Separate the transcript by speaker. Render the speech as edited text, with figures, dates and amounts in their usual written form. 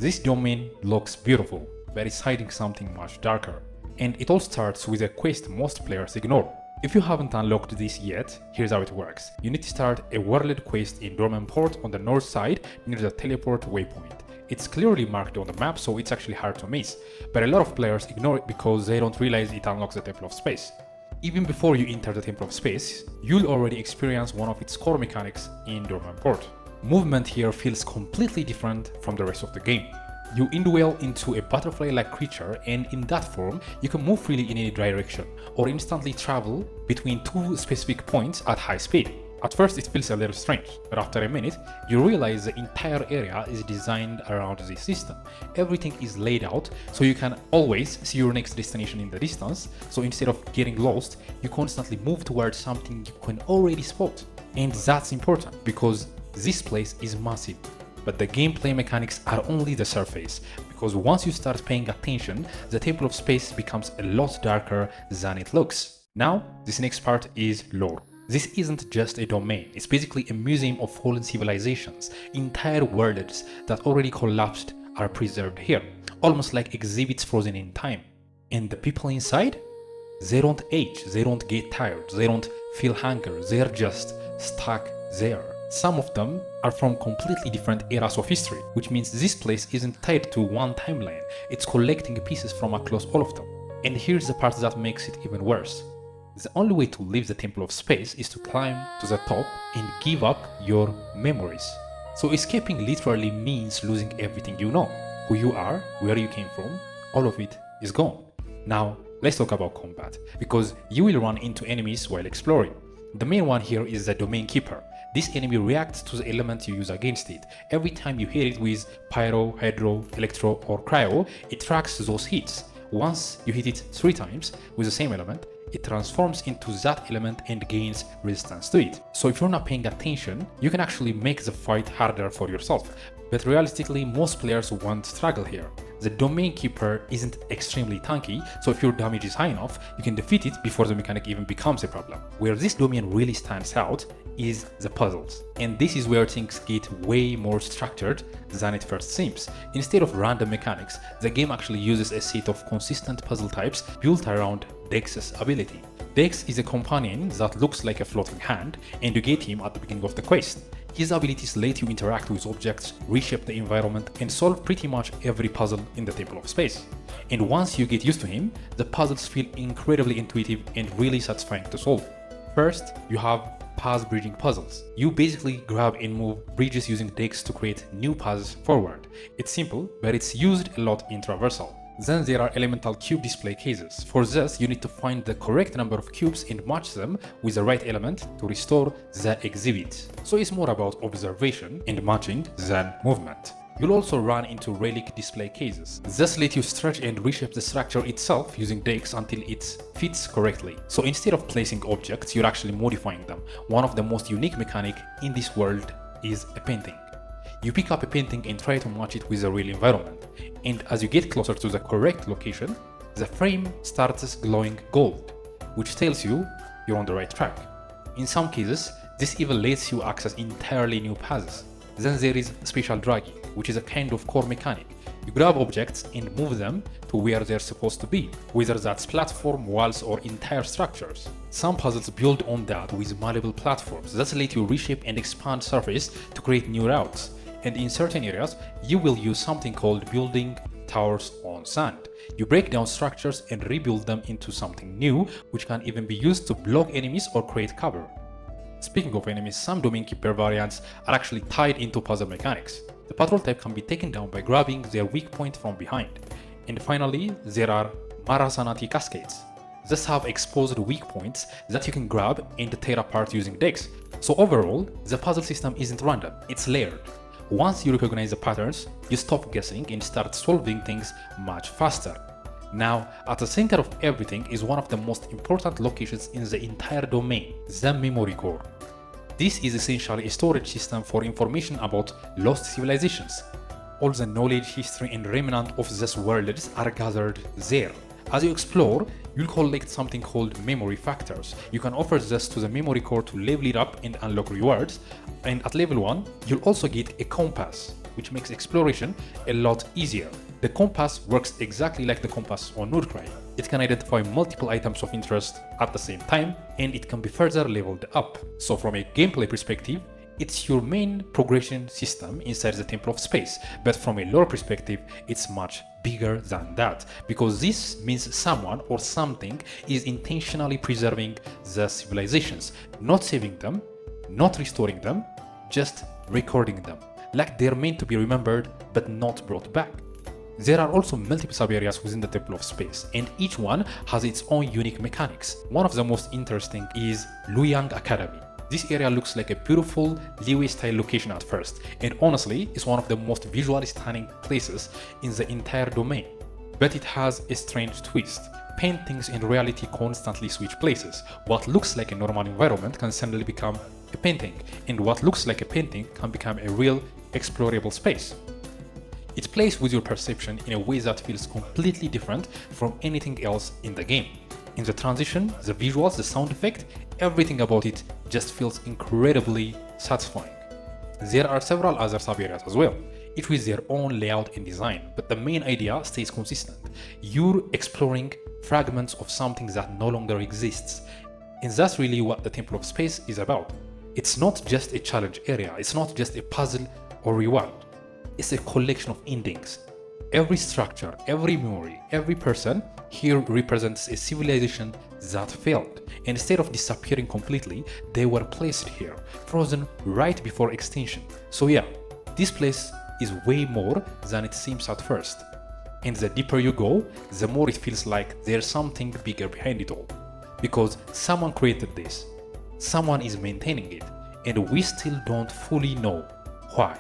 Speaker 1: This domain looks beautiful, but it's hiding something much darker. And it all starts with a quest most players ignore. If you haven't unlocked this yet, here's how it works. You need to start a world quest in Dorman Port on the north side near the teleport waypoint. It's clearly marked on the map, so it's actually hard to miss, but a lot of players ignore it because they don't realize it unlocks the Temple of Space. Even before you enter the Temple of Space, you'll already experience one of its core mechanics in Dorman Port. Movement here feels completely different from the rest of the game. You indwell into a butterfly-like creature, and in that form, you can move freely in any direction, or instantly travel between two specific points at high speed. At first it feels a little strange, but after a minute, you realize the entire area is designed around this system. Everything is laid out so you can always see your next destination in the distance, so instead of getting lost, you constantly move towards something you can already spot. And that's important because this place is massive. But the gameplay mechanics are only the surface, because once you start paying attention, the Temple of Space becomes a lot darker than it looks. Now, this next part is lore. This isn't just a domain, it's basically a museum of fallen civilizations. Entire worlds that already collapsed are preserved here, almost like exhibits frozen in time. And the people inside? They don't age, they don't get tired, they don't feel hunger, they're just stuck there. Some of them are from completely different eras of history, which means this place isn't tied to one timeline, it's collecting pieces from across all of them. And here's the part that makes it even worse. The only way to leave the Temple of Space is to climb to the top and give up your memories. So escaping literally means losing everything you know. Who you are, where you came from, all of it is gone. Now, let's talk about combat, because you will run into enemies while exploring. The main one here is the Domain Keeper. This enemy reacts to the element you use against it. Every time you hit it with Pyro, Hydro, Electro or Cryo, it tracks those hits. Once you hit it 3 times with the same element, it transforms into that element and gains resistance to it. So if you're not paying attention, you can actually make the fight harder for yourself. But realistically, most players won't struggle here. The Domain Keeper isn't extremely tanky, so if your damage is high enough, you can defeat it before the mechanic even becomes a problem. Where this domain really stands out is the puzzles. And this is where things get way more structured than it first seems. Instead of random mechanics, the game actually uses a set of consistent puzzle types built around Dex's ability. Dex is a companion that looks like a floating hand, and you get him at the beginning of the quest. His abilities let you interact with objects, reshape the environment, and solve pretty much every puzzle in the Temple of Space. And once you get used to him, the puzzles feel incredibly intuitive and really satisfying to solve. First, you have path bridging puzzles. You basically grab and move bridges using Dex to create new paths forward. It's simple, but it's used a lot in Traversal. Then there are elemental cube display cases. For this, you need to find the correct number of cubes and match them with the right element to restore the exhibit. So it's more about observation and matching than movement. You'll also run into relic display cases. This let you stretch and reshape the structure itself using Dex until it fits correctly. So instead of placing objects, you're actually modifying them. One of the most unique mechanics in this world is a painting. You pick up a painting and try to match it with the real environment. And as you get closer to the correct location, the frame starts glowing gold, which tells you you're on the right track. In some cases, this even lets you access entirely new paths. Then there is spatial dragging, which is a kind of core mechanic. You grab objects and move them to where they're supposed to be, whether that's platform, walls, or entire structures. Some puzzles build on that with malleable platforms that let you reshape and expand surface to create new routes. And in certain areas, you will use something called building towers on sand. You break down structures and rebuild them into something new, which can even be used to block enemies or create cover. Speaking of enemies, some Domain Keeper variants are actually tied into puzzle mechanics. The patrol type can be taken down by grabbing their weak point from behind. And finally, there are Marazanati Cascades. These have exposed weak points that you can grab and tear apart using Dex. So overall, the puzzle system isn't random, it's layered. Once you recognize the patterns, you stop guessing and start solving things much faster. Now, at the center of everything is one of the most important locations in the entire domain, the memory core. This is essentially a storage system for information about lost civilizations. All the knowledge, history, and remnant of these worlds are gathered there. As you explore, you'll collect something called memory factors. You can offer this to the memory core to level it up and unlock rewards. And at level 1, you'll also get a compass. which makes exploration a lot easier. The compass works exactly like the compass on Nordcry. It can identify multiple items of interest at the same time, and it can be further leveled up. So from a gameplay perspective, it's your main progression system inside the Temple of Space, but from a lore perspective, it's much bigger than that, because this means someone or something is intentionally preserving the civilizations, not saving them, not restoring them, just recording them, like they're meant to be remembered but not brought back. There are also multiple sub-areas within the Temple of Space, and each one has its own unique mechanics. One of the most interesting is Luyang Academy. This area looks like a beautiful Liyue-style location at first, and honestly, it's one of the most visually stunning places in the entire domain. But it has a strange twist. Paintings in reality constantly switch places. What looks like a normal environment can suddenly become a painting, and what looks like a painting can become a real explorable space. It plays with your perception in a way that feels completely different from anything else in the game. In the transition, the visuals, the sound effect, everything about it just feels incredibly satisfying. There are several other sub-areas as well, each with their own layout and design, but the main idea stays consistent. You're exploring fragments of something that no longer exists, and that's really what the Temple of Space is about. It's not just a challenge area, it's not just a puzzle or reward. It's a collection of endings. Every structure, every memory, every person here represents a civilization that failed. Instead of disappearing completely, they were placed here, frozen right before extinction. So yeah, this place is way more than it seems at first. And the deeper you go, the more it feels like there's something bigger behind it all. Because someone created this, someone is maintaining it, and we still don't fully know why.